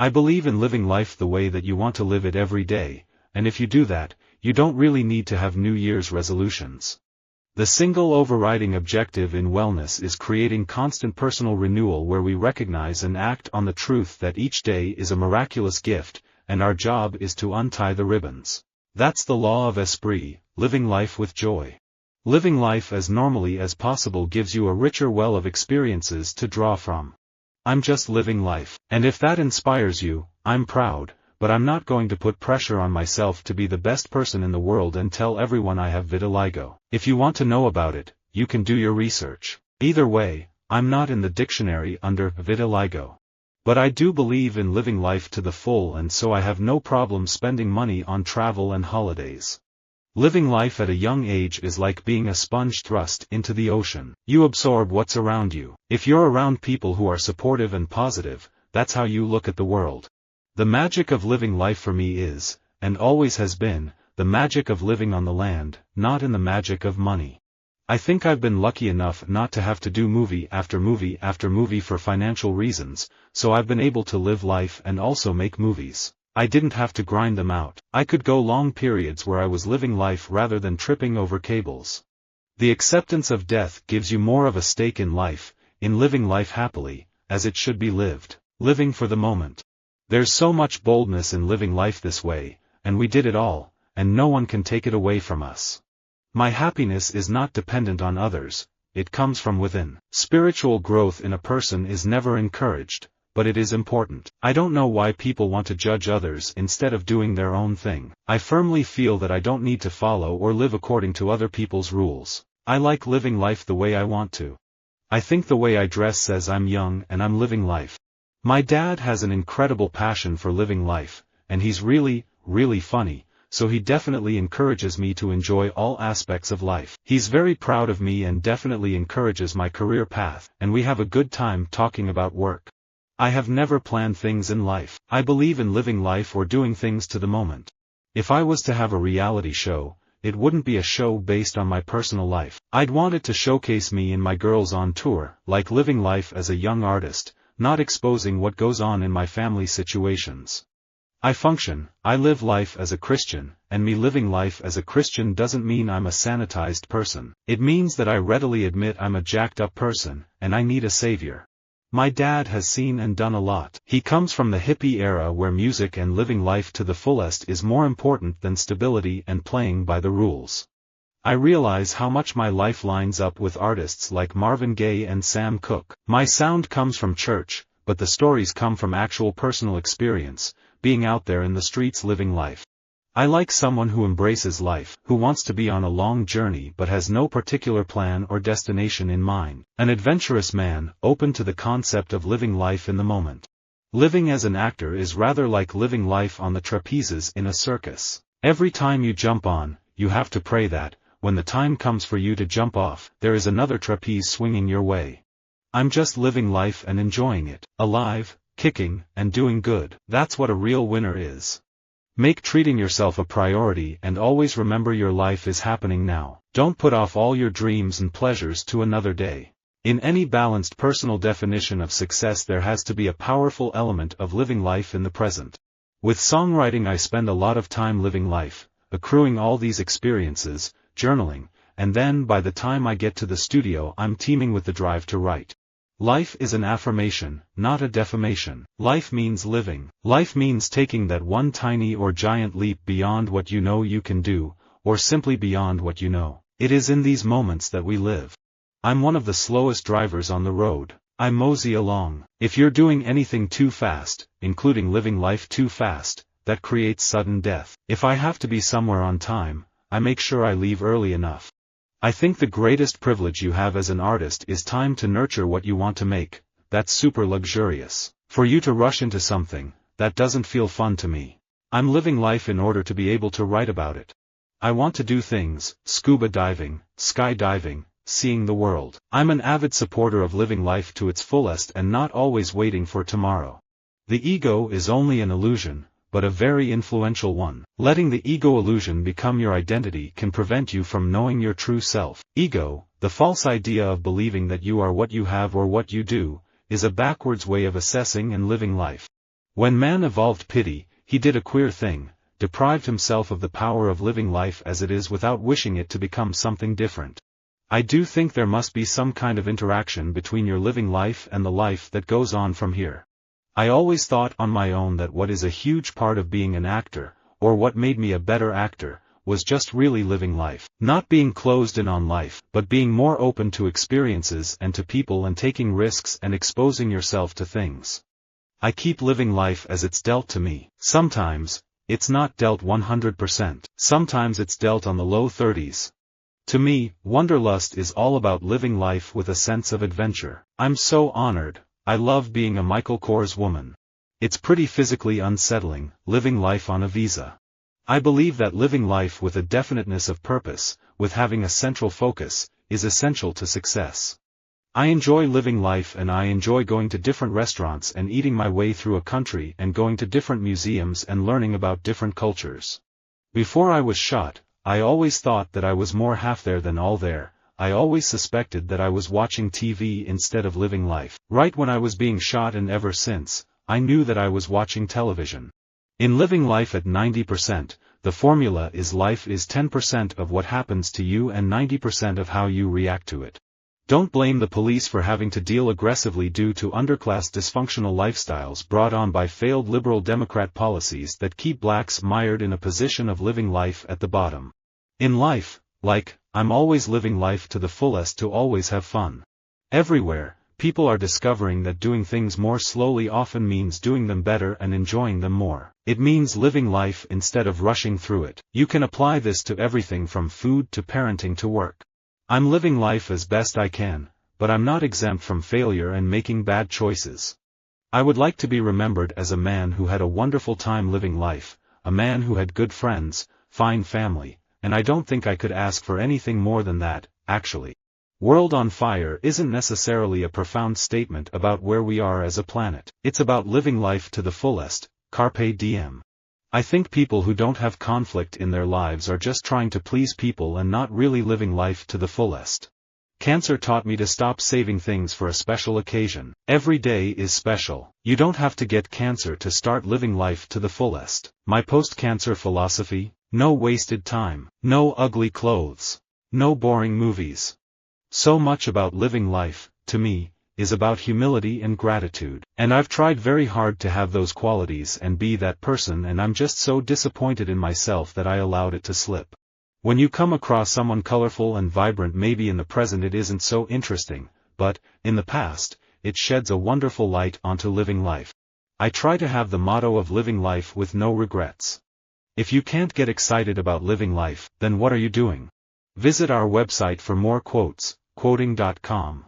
I believe in living life the way that you want to live it every day, and if you do that, you don't really need to have New Year's resolutions. The single overriding objective in wellness is creating constant personal renewal where we recognize and act on the truth that each day is a miraculous gift, and our job is to untie the ribbons. That's the law of Esprit, living life with joy. Living life as normally as possible gives you a richer well of experiences to draw from. I'm just living life, and if that inspires you, I'm proud, but I'm not going to put pressure on myself to be the best person in the world and tell everyone I have vitiligo. If you want to know about it, you can do your research. Either way, I'm not in the dictionary under vitiligo. But I do believe in living life to the full, and so I have no problem spending money on travel and holidays. Living life at a young age is like being a sponge thrust into the ocean. You absorb what's around you. If you're around people who are supportive and positive, that's how you look at the world. The magic of living life for me is, and always has been, the magic of living on the land, not in the magic of money. I think I've been lucky enough not to have to do movie after movie after movie for financial reasons, so I've been able to live life and also make movies. I didn't have to grind them out. I could go long periods where I was living life rather than tripping over cables. The acceptance of death gives you more of a stake in life, in living life happily, as it should be lived, living for the moment. There's so much boldness in living life this way, and we did it all, and no one can take it away from us. My happiness is not dependent on others, it comes from within. Spiritual growth in a person is never encouraged, but it is important. I don't know why people want to judge others instead of doing their own thing. I firmly feel that I don't need to follow or live according to other people's rules. I like living life the way I want to. I think the way I dress says I'm young and I'm living life. My dad has an incredible passion for living life, and he's really, really funny, so he definitely encourages me to enjoy all aspects of life. He's very proud of me and definitely encourages my career path, and we have a good time talking about work. I have never planned things in life. I believe in living life or doing things to the moment. If I was to have a reality show, it wouldn't be a show based on my personal life. I'd want it to showcase me and my girls on tour, like living life as a young artist, not exposing what goes on in my family situations. I live life as a Christian, and me living life as a Christian doesn't mean I'm a sanitized person. It means that I readily admit I'm a jacked up person, and I need a savior. My dad has seen and done a lot. He comes from the hippie era where music and living life to the fullest is more important than stability and playing by the rules. I realize how much my life lines up with artists like Marvin Gaye and Sam Cooke. My sound comes from church, but the stories come from actual personal experience, being out there in the streets living life. I like someone who embraces life, who wants to be on a long journey but has no particular plan or destination in mind. An adventurous man, open to the concept of living life in the moment. Living as an actor is rather like living life on the trapezes in a circus. Every time you jump on, you have to pray that, when the time comes for you to jump off, there is another trapeze swinging your way. I'm just living life and enjoying it. Alive, kicking, and doing good. That's what a real winner is. Make treating yourself a priority and always remember your life is happening now. Don't put off all your dreams and pleasures to another day. In any balanced personal definition of success there has to be a powerful element of living life in the present. With songwriting I spend a lot of time living life, accruing all these experiences, journaling, and then by the time I get to the studio I'm teeming with the drive to write. Life is an affirmation, not a defamation. Life means living. Life means taking that one tiny or giant leap beyond what you know you can do, or simply beyond what you know. It is in these moments that we live. I'm one of the slowest drivers on the road. I mosey along. If you're doing anything too fast, including living life too fast, that creates sudden death. If I have to be somewhere on time, I make sure I leave early enough. I think the greatest privilege you have as an artist is time to nurture what you want to make. That's super luxurious. For you to rush into something, that doesn't feel fun to me. I'm living life in order to be able to write about it. I want to do things, scuba diving, skydiving, seeing the world. I'm an avid supporter of living life to its fullest and not always waiting for tomorrow. The ego is only an illusion, but a very influential one. Letting the ego illusion become your identity can prevent you from knowing your true self. Ego, the false idea of believing that you are what you have or what you do, is a backwards way of assessing and living life. When man evolved pity, he did a queer thing, deprived himself of the power of living life as it is without wishing it to become something different. I do think there must be some kind of interaction between your living life and the life that goes on from here. I always thought on my own that what is a huge part of being an actor, or what made me a better actor, was just really living life. Not being closed in on life, but being more open to experiences and to people and taking risks and exposing yourself to things. I keep living life as it's dealt to me. Sometimes, it's not dealt 100%. Sometimes it's dealt on the low 30s. To me, Wanderlust is all about living life with a sense of adventure. I'm so honored. I love being a Michael Kors woman. It's pretty physically unsettling, living life on a visa. I believe that living life with a definiteness of purpose, with having a central focus, is essential to success. I enjoy living life and I enjoy going to different restaurants and eating my way through a country and going to different museums and learning about different cultures. Before I was shot, I always thought that I was more half there than all there. I always suspected that I was watching TV instead of living life. Right when I was being shot and ever since, I knew that I was watching television. In living life at 90%, the formula is life is 10% of what happens to you and 90% of how you react to it. Don't blame the police for having to deal aggressively due to underclass dysfunctional lifestyles brought on by failed liberal Democrat policies that keep blacks mired in a position of living life at the bottom. In life, I'm always living life to the fullest to always have fun. Everywhere, people are discovering that doing things more slowly often means doing them better and enjoying them more. It means living life instead of rushing through it. You can apply this to everything from food to parenting to work. I'm living life as best I can, but I'm not exempt from failure and making bad choices. I would like to be remembered as a man who had a wonderful time living life, a man who had good friends, fine family, and I don't think I could ask for anything more than that, actually. World on Fire isn't necessarily a profound statement about where we are as a planet. It's about living life to the fullest, carpe diem. I think people who don't have conflict in their lives are just trying to please people and not really living life to the fullest. Cancer taught me to stop saving things for a special occasion. Every day is special. You don't have to get cancer to start living life to the fullest. My post-cancer philosophy: no wasted time, no ugly clothes, no boring movies. So much about living life, to me, is about humility and gratitude. And I've tried very hard to have those qualities and be that person, and I'm just so disappointed in myself that I allowed it to slip. When you come across someone colorful and vibrant, maybe in the present it isn't so interesting, but, in the past, it sheds a wonderful light onto living life. I try to have the motto of living life with no regrets. If you can't get excited about living life, then what are you doing? Visit our website for more quotes, quoting.com.